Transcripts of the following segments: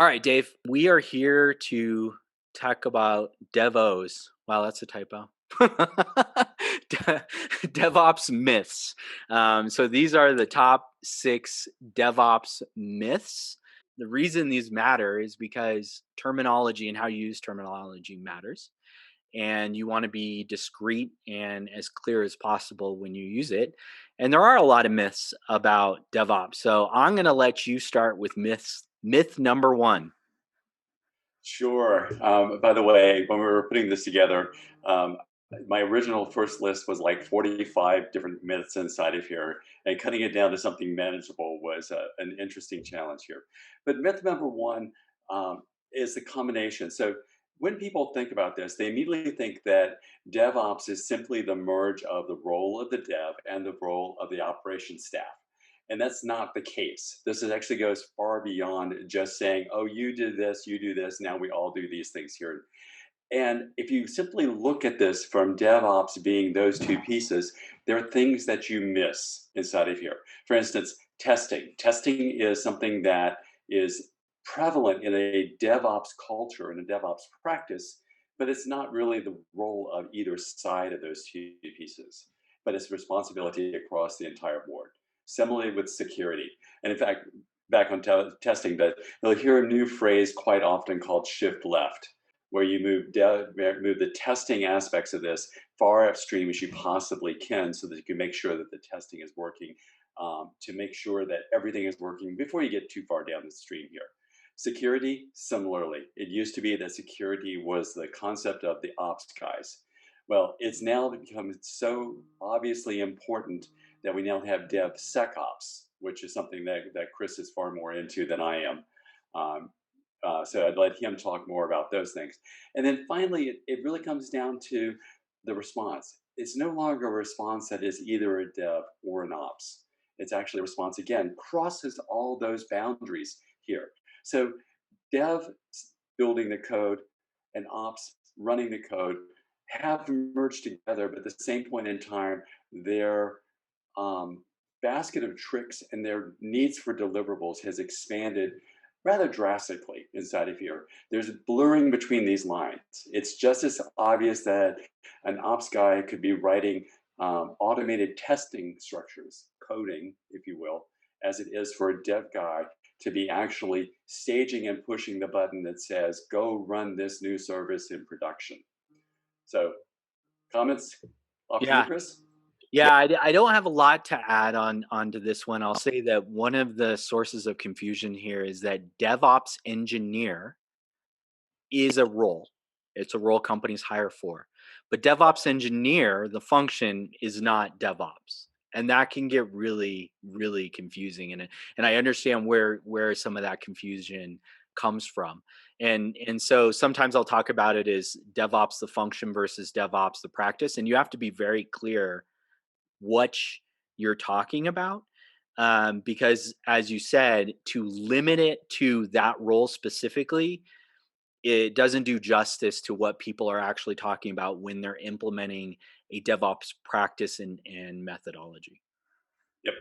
All right, Dave, we are here to talk about DevOs. Wow, that's a typo. DevOps myths. So these are the top 6 DevOps myths. The reason these matter is because terminology and how you use terminology matters. And you want to be discreet and as clear as possible when you use it. And there are a lot of myths about DevOps. So I'm going to let you start with myth number 1. Sure. By the way, when we were putting this together, um, my original first list was like 45 different myths inside of here, and cutting it down to something manageable was an interesting challenge here. But myth number one is the combination. So when people think about this, they immediately think that DevOps is simply the merge of the role of the dev and the role of the operations staff. And that's not the case. Actually goes far beyond just saying, oh, you do this, now we all do these things here. And if you simply look at this from DevOps being those two pieces, there are things that you miss inside of here. For instance, testing. Testing is something that is prevalent in a DevOps culture and a DevOps practice, but it's not really the role of either side of those two pieces, but it's responsibility across the entire board. Similarly with security. And in fact, back on testing, that you'll hear a new phrase quite often called shift left, where you move the testing aspects of this far upstream as you possibly can so that you can make sure that the testing is working, to make sure that everything is working before you get too far down the stream here. Security, similarly. It used to be that security was the concept of the ops guys. Well, it's now become so obviously important that we now have DevSecOps, which is something that Chris is far more into than I am. Um, so I'd let him talk more about those things. And then finally, it really comes down to the response. It's no longer a response that is either a dev or an ops. It's actually a response, again, crosses all those boundaries here. So dev building the code and ops running the code have merged together, but at the same point in time, their basket of tricks and their needs for deliverables has expanded rather drastically inside of here. There's a blurring between these lines. It's just as obvious that an ops guy could be writing automated testing structures, coding, if you will, as it is for a dev guy to be actually staging and pushing the button that says, go run this new service in production. So, comments off to you, Yeah. Chris? Yeah, I don't have a lot to add onto this one. I'll say that one of the sources of confusion here is that DevOps engineer is a role. It's a role companies hire for. But DevOps engineer, the function is not DevOps. And that can get really, really confusing. And I understand where some of that confusion comes from. And so sometimes I'll talk about it as DevOps the function versus DevOps the practice. And you have to be very clear what you're talking about, because as you said, to limit it to that role specifically, it doesn't do justice to what people are actually talking about when they're implementing a DevOps practice and methodology. Yep.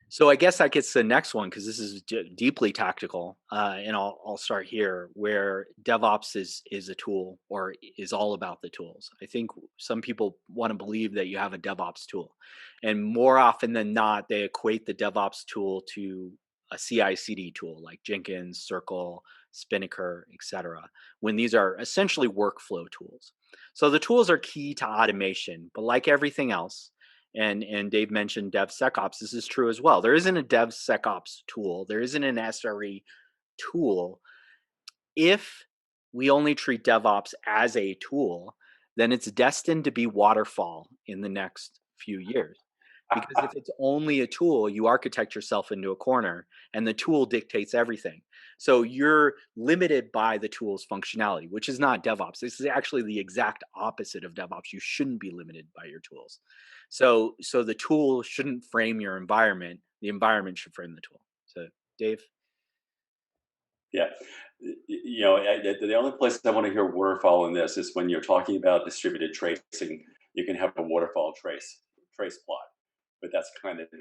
So I guess that gets to the next one because this is deeply tactical, and I'll start here where DevOps is a tool or is all about the tools. I think some people want to believe that you have a DevOps tool, and more often than not, they equate the DevOps tool to a CI/CD tool like Jenkins, Circle, Spinnaker, etc. When these are essentially workflow tools. So the tools are key to automation, but like everything else, and Dave mentioned DevSecOps. This is true as well. There isn't a DevSecOps tool. There isn't an SRE tool. If we only treat DevOps as a tool, then it's destined to be waterfall in the next few years. Because if it's only a tool, you architect yourself into a corner and the tool dictates everything. So you're limited by the tool's functionality, which is not DevOps. This is actually the exact opposite of DevOps. You shouldn't be limited by your tools. So the tool shouldn't frame your environment. The environment should frame the tool. So Dave? Yeah. The only place I want to hear waterfall in this is when you're talking about distributed tracing. You can have a waterfall trace plot, but that's kind of it.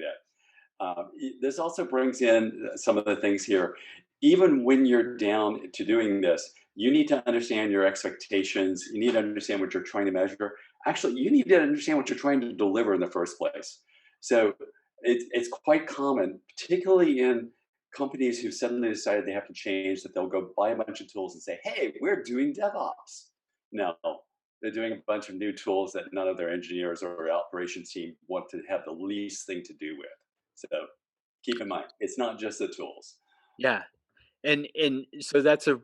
This also brings in some of the things here. Even when you're down to doing this, you need to understand your expectations. You need to understand what you're trying to measure. Actually, you need to understand what you're trying to deliver in the first place. So it's quite common, particularly in companies who've suddenly decided they have to change, that they'll go buy a bunch of tools and say, hey, we're doing DevOps. No, they're doing a bunch of new tools that none of their engineers or operations team want to have the least thing to do with. So keep in mind, it's not just the tools. Yeah. And so that's a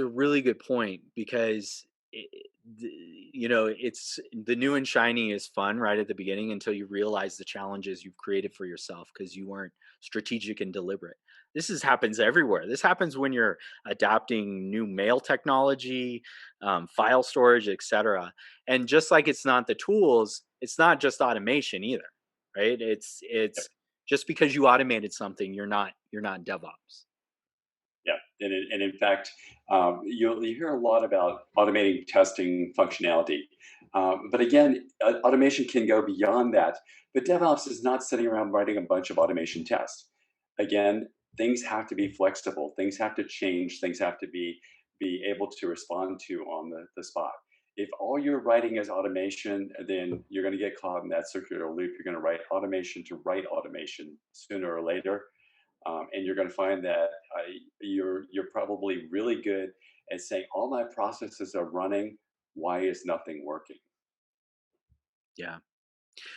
really good point because it's the new and shiny is fun right at the beginning until you realize the challenges you've created for yourself because you weren't strategic and deliberate. Happens everywhere. This happens when you're adapting new mail technology, file storage, etc. And just like it's not the tools, it's not just automation either, right? Yep. It's just because you automated something, you're not DevOps. Yeah, and in fact, you hear a lot about automating testing functionality, but again, automation can go beyond that. But DevOps is not sitting around writing a bunch of automation tests. Again, things have to be flexible. Things have to change. Things have to be able to respond to on the spot. If all you're writing is automation, then you're going to get caught in that circular loop. You're going to write automation to write automation sooner or later, and you're going to find that you're probably really good at saying all my processes are running. Why is nothing working? Yeah.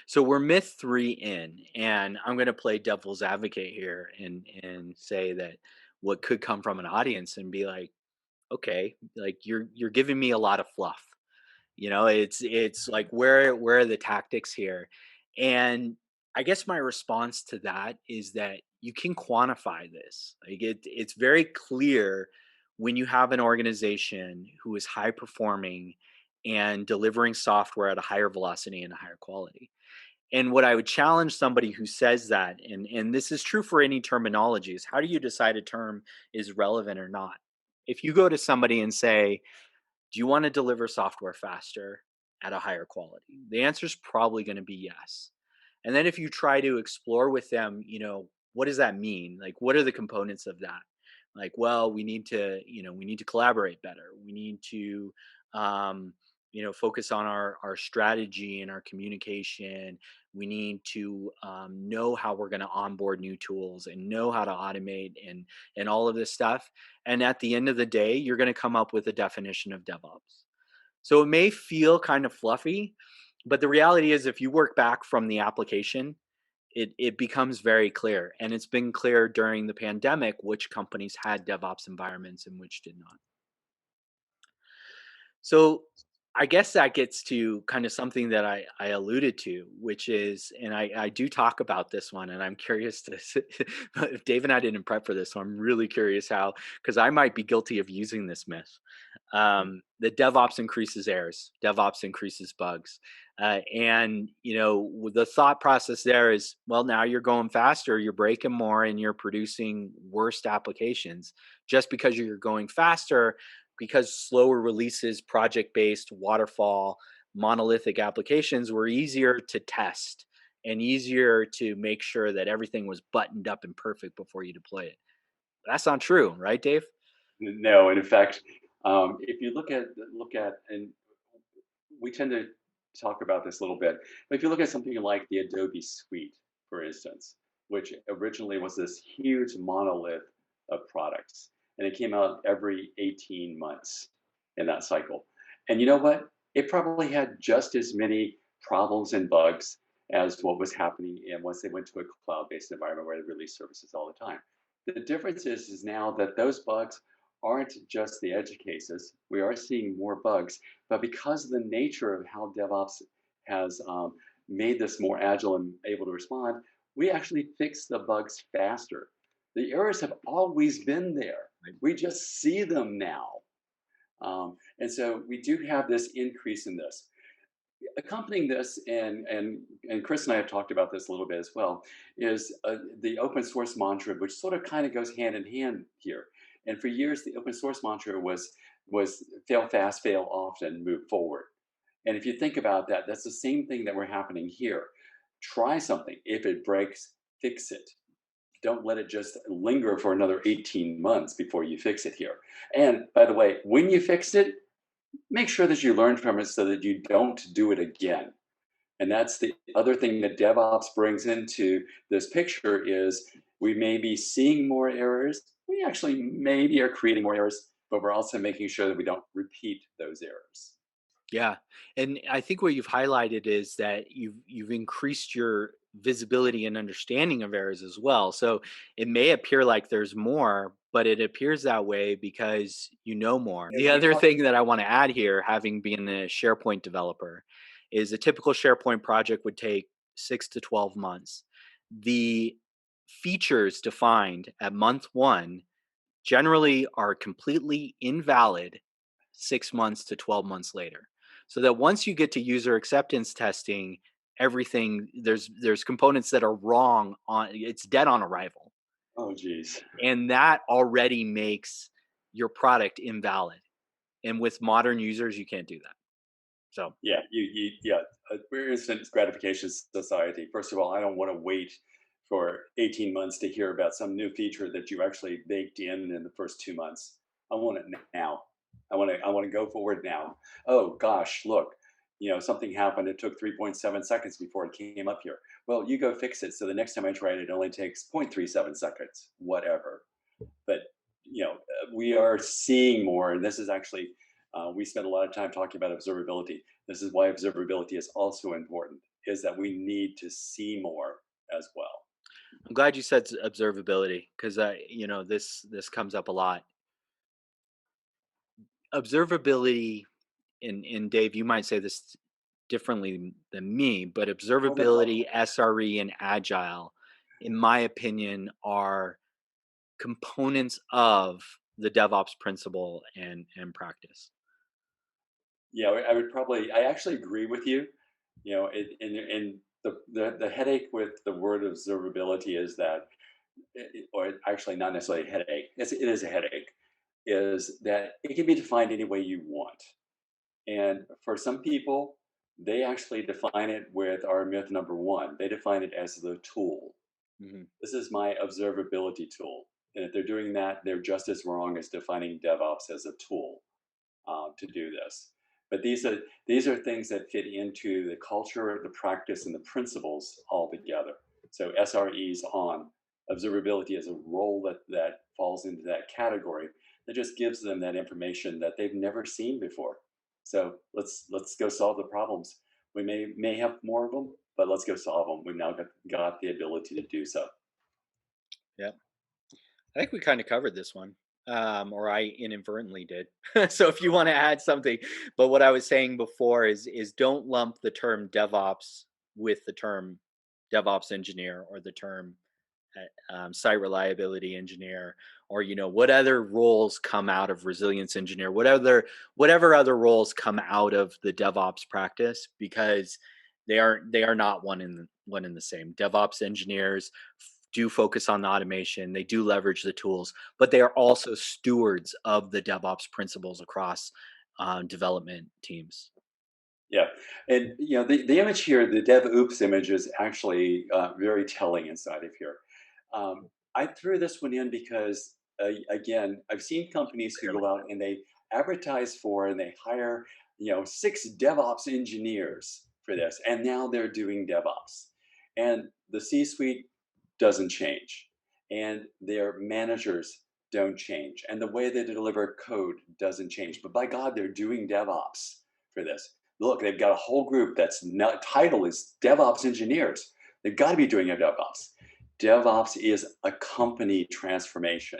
So we're myth three in, and I'm going to play devil's advocate here and say that what could come from an audience and be like, okay, like you're giving me a lot of fluff. It's like where are the tactics here? And I guess my response to that is that you can quantify this. It's very clear when you have an organization who is high performing and delivering software at a higher velocity and a higher quality. And what I would challenge somebody who says that, and this is true for any terminology, is how do you decide a term is relevant or not? If you go to somebody and say, do you want to deliver software faster at a higher quality? The answer is probably going to be yes. And then if you try to explore with them, what does that mean? Like, what are the components of that? Like, well, we need to collaborate better. We need to, um, focus on our strategy and our communication. We need to know how we're going to onboard new tools and know how to automate and all of this stuff. And at the end of the day, you're going to come up with a definition of DevOps. So it may feel kind of fluffy, but the reality is if you work back from the application, it becomes very clear. And it's been clear during the pandemic which companies had DevOps environments and which did not. So I guess that gets to kind of something that I alluded to, which is, and I do talk about this one, and I'm curious to, if Dave and I didn't prep for this, so I'm really curious how, because I might be guilty of using this myth. That DevOps increases errors, DevOps increases bugs. And, the thought process there is, well, now you're going faster, you're breaking more, and you're producing worst applications just because you're going faster because slower releases, project based, waterfall, monolithic applications were easier to test and easier to make sure that everything was buttoned up and perfect before you deploy it. That's not true, right, Dave? No, and in fact, if you look at, and we tend to talk about this a little bit, but if you look at something like the Adobe Suite, for instance, which originally was this huge monolith of products, and it came out every 18 months in that cycle. And you know what? It probably had just as many problems and bugs as what was happening and once they went to a cloud-based environment where they release services all the time. The difference is now that those bugs aren't just the edge cases. We are seeing more bugs, but because of the nature of how DevOps has made this more agile and able to respond, we actually fix the bugs faster. The errors have always been there. Right. We just see them now. And so we do have this increase in this. Accompanying this, and Chris and I have talked about this a little bit as well, is the open source mantra, which sort of kind of goes hand in hand here. And for years, the open source mantra was fail fast, fail often, move forward. And if you think about that, that's the same thing that we're happening here. Try something. If it breaks, Fix it. Don't let it just linger for another 18 months before you fix it here. And by the way, when you fix it, make sure that you learn from it so that you don't do it again. And that's the other thing that DevOps brings into this picture is we may be seeing more errors. We actually maybe are creating more errors, but we're also making sure that we don't repeat those errors. Yeah. And I think what you've highlighted is that you've increased your visibility and understanding of errors as well. So it may appear like there's more, but it appears that way because you know more. Yeah, The we other talk. thing that I want to add here, having been a SharePoint developer, is a typical SharePoint project would take 6 to 12 months. The features defined at month 1 generally are completely invalid 6 months to 12 months later. So that once you get to user acceptance testing, everything there's components that are wrong on it's dead on arrival. Oh, geez. And that already makes your product invalid. And with modern users, you can't do that. So, Yeah, yeah. We're instant gratification society. First of all, I don't want to wait for 18 months to hear about some new feature that you actually baked in the first 2 months. I want it now. I want to go forward now. Oh gosh, look, something happened. It took 3.7 seconds before it came up here. Well, you go fix it. So the next time I try it, it only takes 0.37 seconds. Whatever. But we are seeing more, and this is actually we spend a lot of time talking about observability. This is why observability is also important, is that we need to see more as well. I'm glad you said observability because this comes up a lot. Observability, and Dave, you might say this differently than me, but Oh, no problem. observability, SRE, and agile, in my opinion, are components of the DevOps principle and practice. Yeah, I would probably, I actually agree with you. And the headache with the word observability is that, or actually not necessarily a headache, it is a headache, is that it can be defined any way you want. And for some people, they actually define it with our myth number one. They define it as the tool. Mhm. This is my observability tool. And if they're doing that, they're just as wrong as defining DevOps as a tool to do this. But these are things that fit into the culture, the practice, and the principles all together. So SREs on observability as a role that falls into that category that just gives them that information that they've never seen before. So let's go solve the problems. We may have more of them, but let's go solve them. We've now got the ability to do so. Yeah, I think we kind of covered this one, or I inadvertently did. So if you want to add something, but what I was saying before is don't lump the term DevOps with the term DevOps engineer or the term site reliability engineer, or what other roles come out of resilience engineer, whatever other roles come out of the DevOps practice, because they are not one in the same. DevOps engineers do focus on the automation, they do leverage the tools, but they are also stewards of the DevOps principles across development teams. Yeah, and the image here, the dev oops image, is actually very telling inside of here. I threw this one in because again, I've seen companies who Clearly. go out and they advertise for and they hire 6 DevOps engineers for this, and now they're doing DevOps, and the C-suite doesn't change, and their managers don't change, and the way they deliver code doesn't change. But by God, they're doing DevOps for this. Look, they've got a whole group that's not title is DevOps engineers. They've got to be doing a DevOps. DevOps is a company transformation,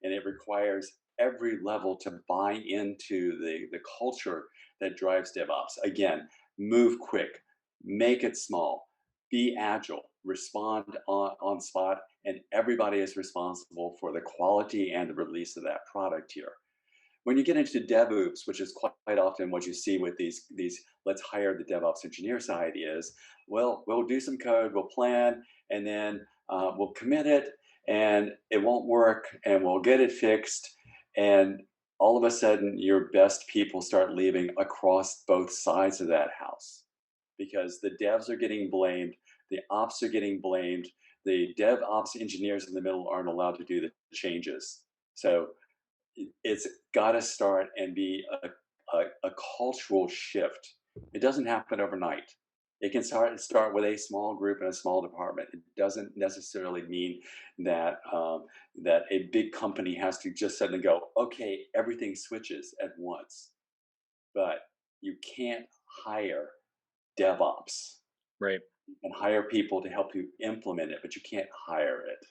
and it requires every level to buy into the culture that drives DevOps. Again, move quick, make it small, be agile, respond on spot, and everybody is responsible for the quality and the release of that product here. When you get into DevOps, which is quite often what you see with these let's hire the DevOps engineer side is, well, we'll do some code, we'll plan, and then we'll commit it, and it won't work, and we'll get it fixed, and all of a sudden, your best people start leaving across both sides of that house because the devs are getting blamed The ops are getting blamed. The DevOps engineers in the middle aren't allowed to do the changes. So it's got to start and be a cultural shift. It doesn't happen overnight. It can start with a small group in a small department. It doesn't necessarily mean that that a big company has to just suddenly go, okay, everything switches at once. But you can't hire DevOps. Right. You can hire people to help you implement it, but you can't hire it.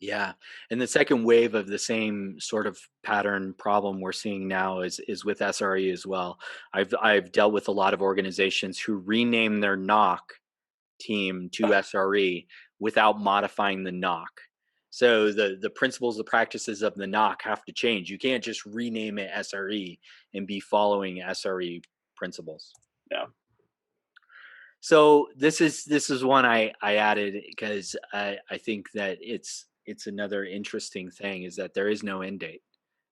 Yeah. And the second wave of the same sort of pattern problem we're seeing now is with SRE as well. I've dealt with a lot of organizations who rename their knock team to SRE without modifying the knock. So the principles, the practices of the knock have to change. You can't just rename it SRE and be following SRE principles. Yeah. So this is one I added because I think that it's another interesting thing is that there is no end date.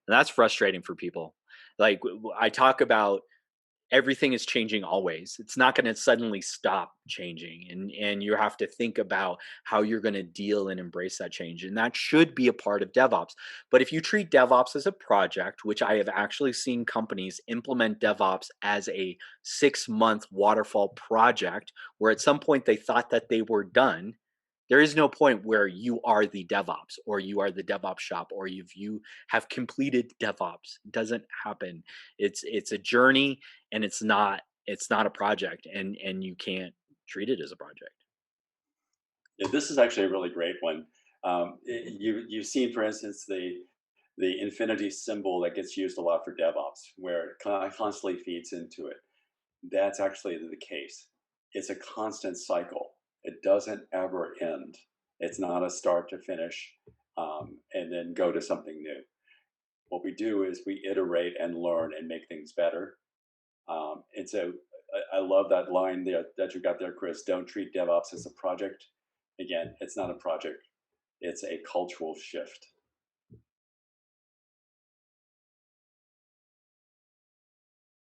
And that's frustrating for people. Like I talk about everything is changing always. It's not going to suddenly stop changing, and you have to think about how you're going to deal and embrace that change, and that should be a part of DevOps. But if you treat DevOps as a project, which I have actually seen companies implement DevOps as a 6-month waterfall project where at some point they thought that they were done, there is no point where you are the DevOps or you are the DevOps shop or you have completed DevOps. It doesn't happen. It's a journey, and it's not a project, and you can't treat it as a project. Yeah, this is actually a really great one. You've seen, for instance, the infinity symbol that gets used a lot for DevOps, where it constantly feeds into it. That's actually the case. It's a constant cycle. It doesn't ever end. It's not a start to finish and then go to something new. What we do is we iterate and learn and make things better. And so I love that line there that you got there, Chris. Don't treat DevOps as a project. Again, it's not a project. It's a cultural shift.